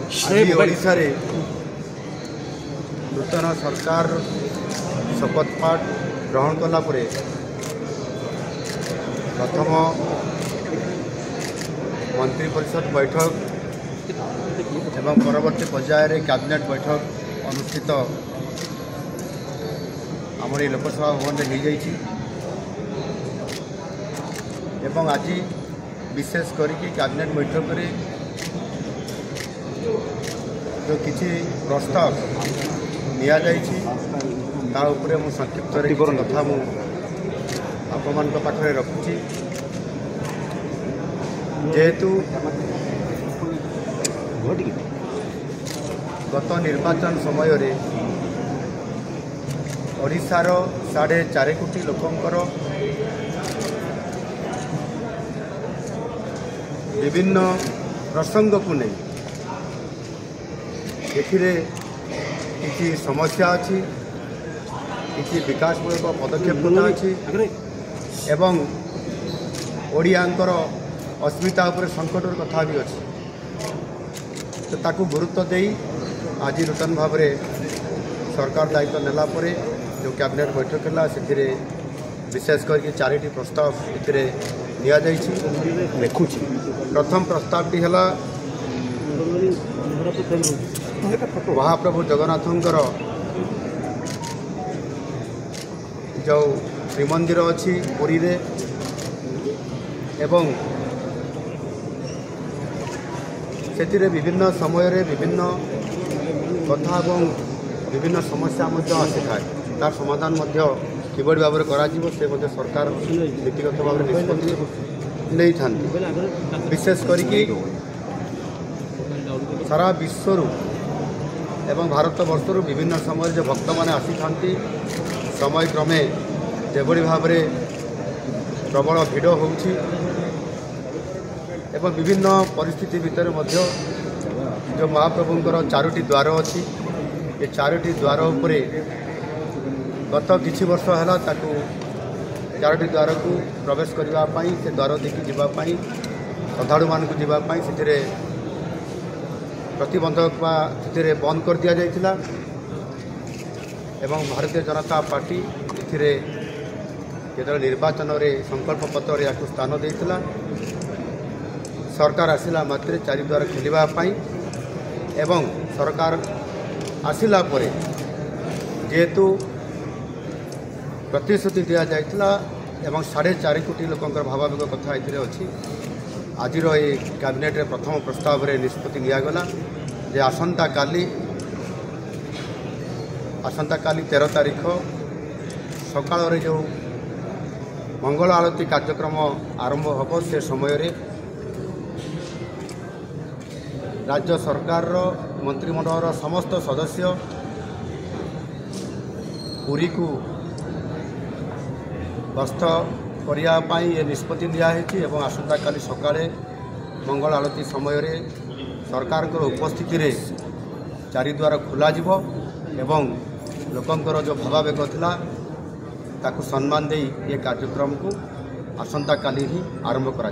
आज ओडिशा रे नूतन सरकार शपथ पाठ ग्रहण कला परे प्रथम मंत्री परिषद बैठक एवं परवर्ती पर्यायर कैबिनेट बैठक अनुष्ठित आमर लोकसभा भवन में हो जाइए एवं आज विशेष करके कैबिनेट बैठक में जो किसी प्रस्ताव निया ता उपरे मु संक्षिप्त कथा मु आपण पाखे रखुची जेहेतु गत निर्वाचन समय रे ओडिशार 4.5 कोटी लोकंकर विभिन्न प्रसंग को नहीं किसी समस्या अच्छी किसी विकासमूलक पदक्षेप अच्छी एवं ओडियांकर अस्मिता उपर संकटर कथा भी अच्छी तो ताकू गुरुत्व दे आज नूतन भाव में सरकार दायित्व नेला परे जो कैबिनेट बैठक है से विशेष करके 4टी प्रस्ताव लिखुची प्रथम प्रस्तावटी है महाप्रभु जगन्नाथंकर जो श्रीमंदिर अच्छी पुरी रे एवं से विभिन्न समय रे विभिन्न कथा एवं विभिन्न समस्या आसी थाए तार समाधान किभली भाव में से सरकार नीतिगत भाव में निष्पत्ति नहीं था विशेष करके सारा विश्व एवं भारत वर्ष विभिन्न समय जो भक्त मैंने आसी था समय क्रमे जेभली भाव में प्रबल भिड़ होउछि एवं विभिन्न परिस्थिति भितर जो महाप्रभुंकर 4टी द्वार अच्छी ये 4टी द्वार उपरे गत किछि वर्ष है 4टी द्वार को प्रवेश करने से द्वार देखी जावाई श्रद्धालु मान जावाई से प्रतिबंधक बंद कर दि जाइथिला एवं भारतीय जनता पार्टी जो निर्वाचन रे संकल्प पत्र या स्थान देइथिला सरकार आसिला मात्रे 4 द्वार खोलिबापाई एवं सरकार आसिला परे जेहेतु प्रतिश्रुति दि जाइथिला एवं 4.5 कोटी लोकंकर भावावेग कथा अच्छी आज ये कैबिनेट रे प्रथम प्रस्ताव रे निष्पत्ति नियागला जे आसंता काली 13 तारीख सकाल रे जो मंगल आरती कार्यक्रम आरंभ होब से समय रे राज्य सरकार मंत्रिमंडल समस्त सदस्य पुरी को गस्त करने ये निष्पत्ति दिखाई एवं आसंता काली सकाळे मंगल आरती समय रे सरकार उपस्थिति रे 4 द्वार खोल एवं लोकंकर जो भावावेग थिला ताकू सम्मान दे ये कार्यक्रम को आसंता काली ही आरंभ करा।